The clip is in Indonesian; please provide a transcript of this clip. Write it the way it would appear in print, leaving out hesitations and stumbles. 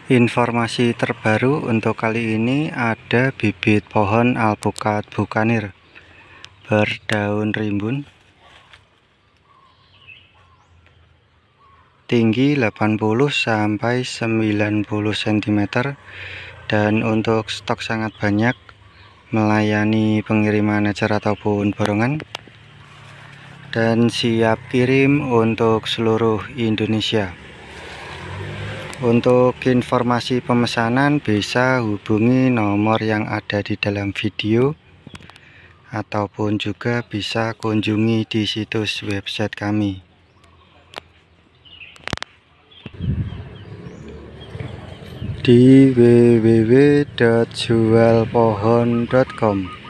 Informasi terbaru untuk kali ini ada bibit pohon alpukat bucanier berdaun rimbun, tinggi 80-90 cm, dan untuk stok sangat banyak, melayani pengiriman ecer ataupun borongan, dan siap kirim untuk seluruh Indonesia. Untuk informasi pemesanan bisa hubungi nomor yang ada di dalam video, ataupun juga bisa kunjungi di situs website kami di www.jualpohon.com.